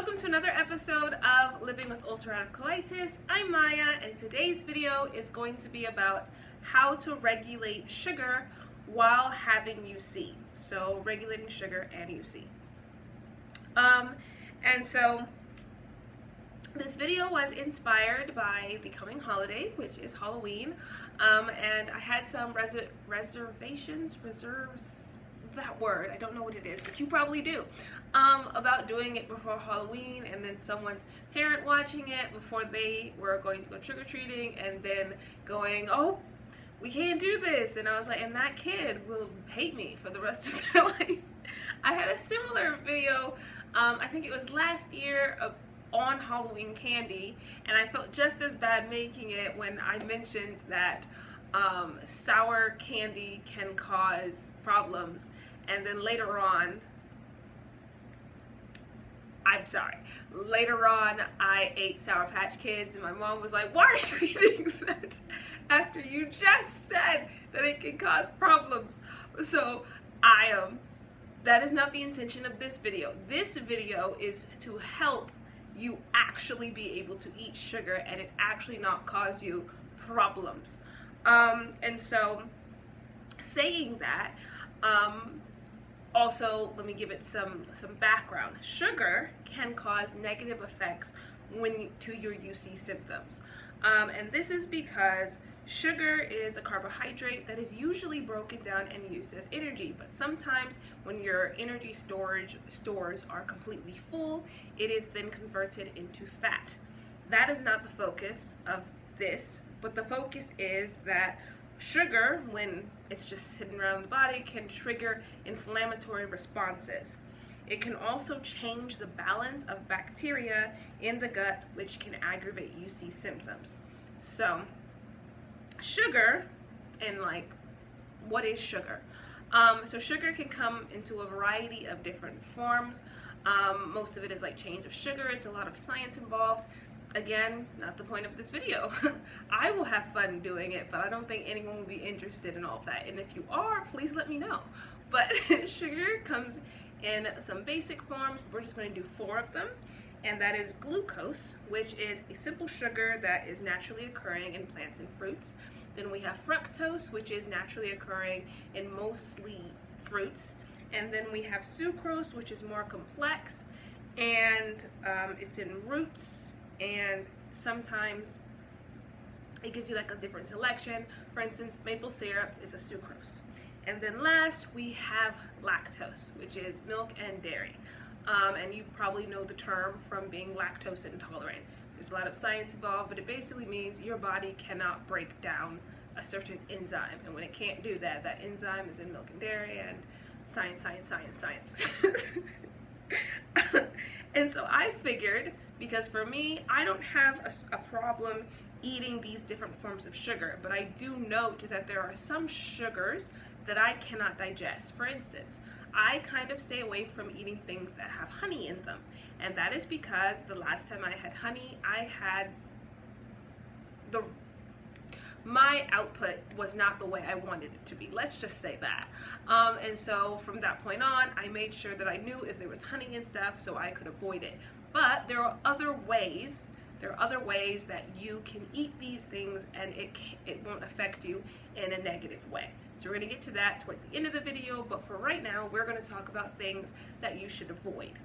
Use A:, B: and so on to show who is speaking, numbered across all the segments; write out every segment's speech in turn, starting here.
A: welcome to another episode of Living with Ulcerative Colitis. I'm Maya, and today's video is going to be about how to regulate sugar while having UC. So regulating sugar and UC. And so this video was inspired by the coming holiday, which is Halloween, and I had some reserves, that word, I don't know what it is, but you probably do, about doing it before Halloween, and then someone's parent watching it before they were going to go trick-or-treating, and then going, oh, we can't do this, and I was like, and that kid will hate me for the rest of their life. I had a similar video, I think it was last year, on Halloween candy, and I felt just as bad making it when I mentioned that sour candy can cause problems, and then later on, I ate Sour Patch Kids, and my mom was like, why are you eating that after you just said that it can cause problems? So that is not the intention of this video. This video is to help you actually be able to eat sugar and it actually not cause you problems. And so saying that, also let me give it some background. Sugar can cause negative effects to your UC symptoms. And this is because sugar is a carbohydrate that is usually broken down and used as energy, but sometimes when your energy stores are completely full, it is then converted into fat. That is not the focus of this, but the focus is that sugar, when it's just sitting around the body, can trigger inflammatory responses. It can also change the balance of bacteria in the gut, which can aggravate UC symptoms. So sugar, and like, what is sugar? So sugar can come into a variety of different forms. Most of it is like chains of sugar. It's a lot of science involved. Again, not the point of this video. I will have fun doing it, but I don't think anyone will be interested in all of that. And if you are, please let me know. But sugar comes in some basic forms. We're just going to do 4 of them. And that is glucose, which is a simple sugar that is naturally occurring in plants and fruits. Then we have fructose, which is naturally occurring in mostly fruits. And then we have sucrose, which is more complex, and it's in roots, and sometimes it gives you like a different selection. For instance, maple syrup is a sucrose. And then last, we have lactose, which is milk and dairy. And you probably know the term from being lactose intolerant. There's a lot of science involved, but it basically means your body cannot break down a certain enzyme. And when it can't do that, that enzyme is in milk and dairy, and science. And so I figured, because for me, I don't have a problem eating these different forms of sugar, but I do note that there are some sugars that I cannot digest. For instance, I kind of stay away from eating things that have honey in them, and that is because the last time I had honey, my output was not the way I wanted it to be. Let's just say that. And so from that point on, I made sure that I knew if there was honey and stuff so I could avoid it. But there are other ways. That you can eat these things and it won't affect you in a negative way. So we're going to get to that towards the end of the video, but for right now, we're going to talk about things that you should avoid.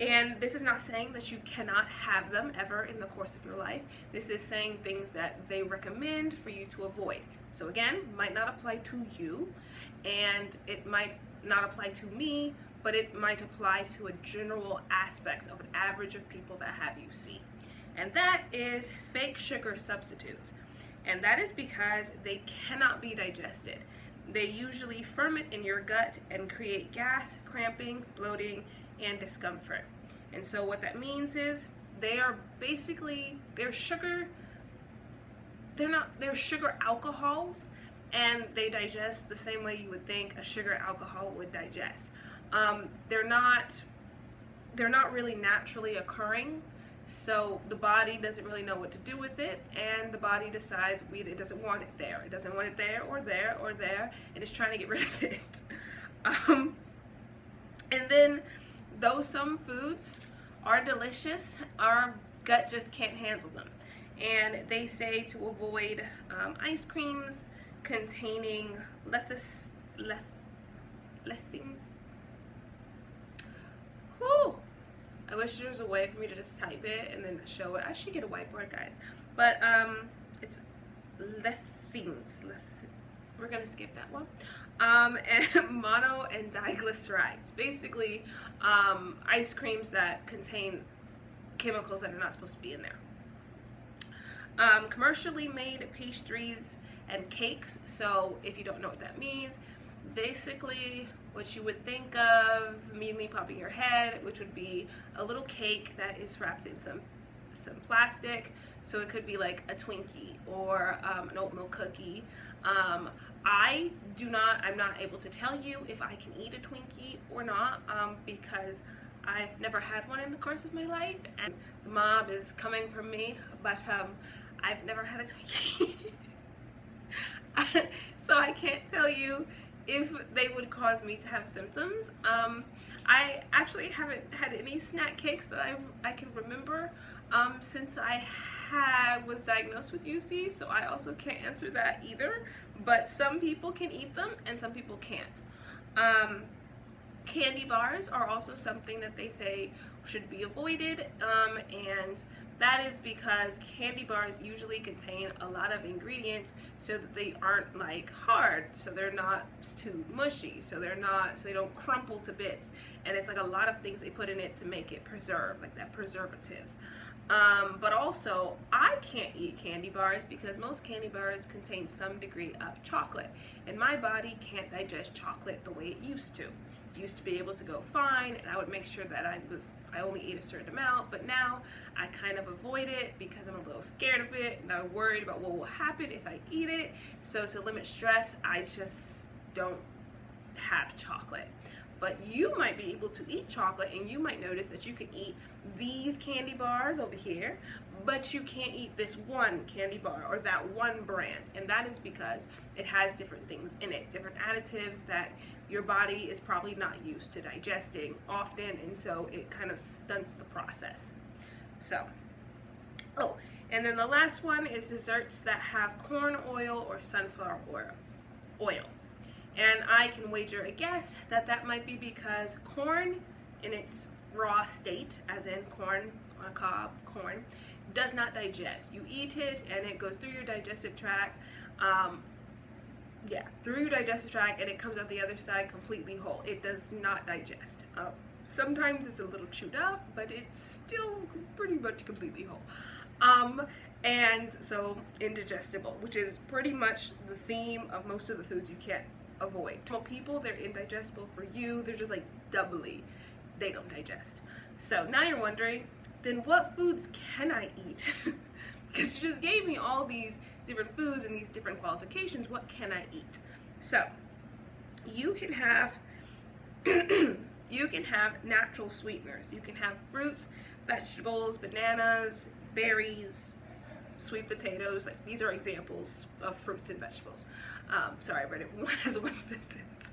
A: And this is not saying that you cannot have them ever in the course of your life. This is saying things that they recommend for you to avoid. So again, might not apply to you, and it might not apply to me, but it might apply to a general aspect of an average of people that have UC. And that is fake sugar substitutes. And that is because they cannot be digested. They usually ferment in your gut and create gas, cramping, bloating, and discomfort. And so what that means is they're sugar alcohols, and they digest the same way you would think a sugar alcohol would digest. They're not really naturally occurring, so the body doesn't really know what to do with it, and the body decides it doesn't want it there. It doesn't want it there or there or there, and it's trying to get rid of it. And then though some foods are delicious, our gut just can't handle them. And they say to avoid ice creams containing lecithin. Whew. I wish there was a way for me to just type it and then show it. I should get a whiteboard, guys. But it's lecithins. We're gonna skip that one. And mono and diglycerides. Basically, ice creams that contain chemicals that are not supposed to be in there. Commercially made pastries and cakes. So if you don't know what that means, basically what you would think of immediately popping your head, which would be a little cake that is wrapped in some plastic. So it could be like a Twinkie or an oatmeal cookie. I'm not able to tell you if I can eat a Twinkie or not, because I've never had one in the course of my life, and the mob is coming from me, but I've never had a Twinkie. So I can't tell you if they would cause me to have symptoms. I actually haven't had any snack cakes that I can remember since I was diagnosed with UC, so I also can't answer that either. But some people can eat them and some people can't. Candy bars are also something that they say should be avoided, and that is because candy bars usually contain a lot of ingredients so that they aren't like hard, so they're not too mushy, so they don't crumple to bits, and it's like a lot of things they put in it to make it preserve, like that preservative. But also, I can't eat candy bars because most candy bars contain some degree of chocolate, and my body can't digest chocolate the way it used to. It used to be able to go fine, and I would make sure that I only ate a certain amount, but now I kind of avoid it because I'm a little scared of it, and I'm worried about what will happen if I eat it. So to limit stress, I just don't have chocolate. But you might be able to eat chocolate, and you might notice that you can eat these candy bars over here, but you can't eat this one candy bar or that one brand, and that is because it has different things in it, different additives that your body is probably not used to digesting often, and so it kind of stunts the process. So, oh, and then the last one is desserts that have corn oil or sunflower oil. And I can wager a guess that that might be because corn in its raw state, as in corn on a cob, corn, does not digest. You eat it and it goes through your digestive tract, through your digestive tract, and it comes out the other side completely whole. It does not digest. Sometimes it's a little chewed up, but it's still pretty much completely whole. And so indigestible, which is pretty much the theme of most of the foods you can't avoid. For people, they're indigestible. For you, they're just like doubly, they don't digest. So now you're wondering, then what foods can I eat? Because you just gave me all these different foods and these different qualifications. What can I eat? So you can have you can have natural sweeteners. You can have fruits, vegetables, bananas, berries, sweet potatoes. Like, these are examples of fruits and vegetables. Sorry, I read it as one sentence.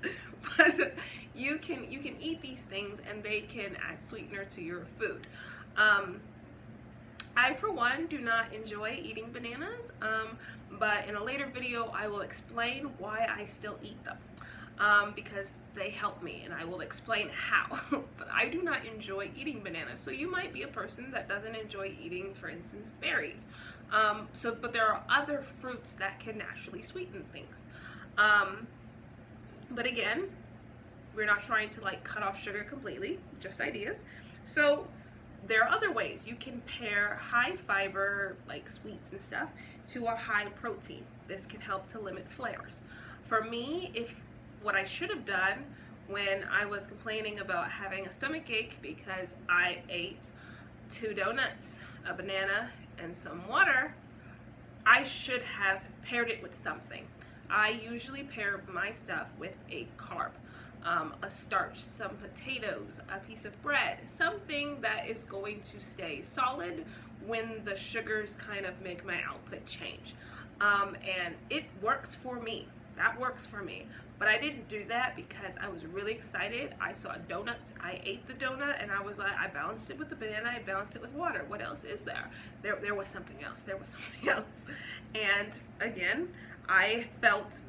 A: But you can eat these things, and they can add sweetener to your food. I, for one, do not enjoy eating bananas, but in a later video I will explain why I still eat them, because they help me, and I will explain how. But I do not enjoy eating bananas, so you might be a person that doesn't enjoy eating, for instance, berries. But there are other fruits that can naturally sweeten things. But again, we're not trying to like cut off sugar completely, just ideas. So there are other ways. You can pair high fiber, like sweets and stuff, to a high protein. This can help to limit flares. For me, what I should have done when I was complaining about having a stomach ache because I ate 2 donuts, a banana, and some water, I should have paired it with something. I usually pair my stuff with a carb. A starch, some potatoes, a piece of bread, something that is going to stay solid when the sugars kind of make my output change. And it works for me. That works for me. But I didn't do that because I was really excited. I saw donuts, I ate the donut, and I was like, I balanced it with the banana, I balanced it with water. What else is there? There was something else. There was something else. And again, I felt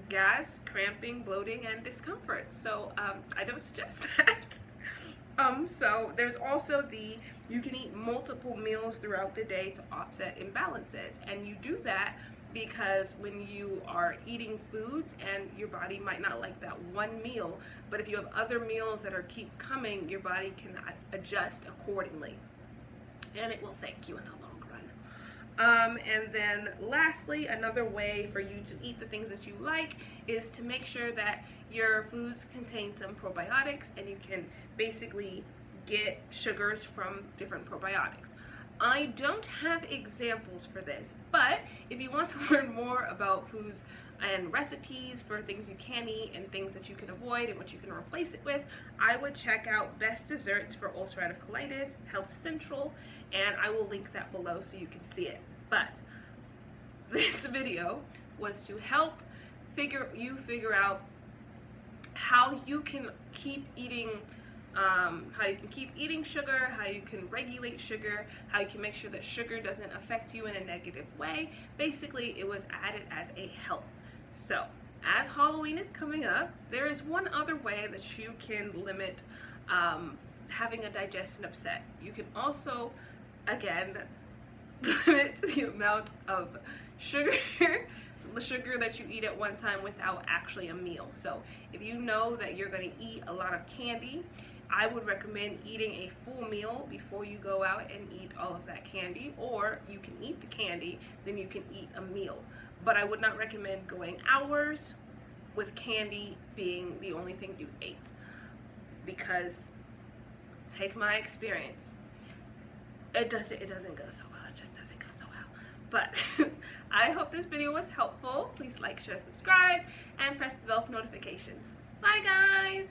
A: gas, cramping, bloating, and discomfort. So I don't suggest that. So there's also you can eat multiple meals throughout the day to offset imbalances, and you do that because when you are eating foods and your body might not like that one meal, but if you have other meals that keep coming, your body can adjust accordingly, and it will thank you in the long run. And then lastly, another way for you to eat the things that you like is to make sure that your foods contain some probiotics, and you can basically get sugars from different probiotics. I don't have examples for this, but if you want to learn more about foods and recipes for things you can eat and things that you can avoid and what you can replace it with, I would check out Best Desserts for Ulcerative Colitis, Health Central, and I will link that below so you can see it. But this video was to help figure out how you can keep eating sugar, how you can regulate sugar, how you can make sure that sugar doesn't affect you in a negative way. Basically, it was added as a help. So, as Halloween is coming up, there is one other way that you can limit having a digestion upset. You can also, again, limit the amount of sugar that you eat at one time without actually a meal. So if you know that you're going to eat a lot of candy, I would recommend eating a full meal before you go out and eat all of that candy, or you can eat the candy, then you can eat a meal. But I would not recommend going hours with candy being the only thing you ate, because take my experience, it doesn't go so well. It just doesn't go so well. But I hope this video was helpful. Please like, share, subscribe, and press the bell for notifications. Bye guys!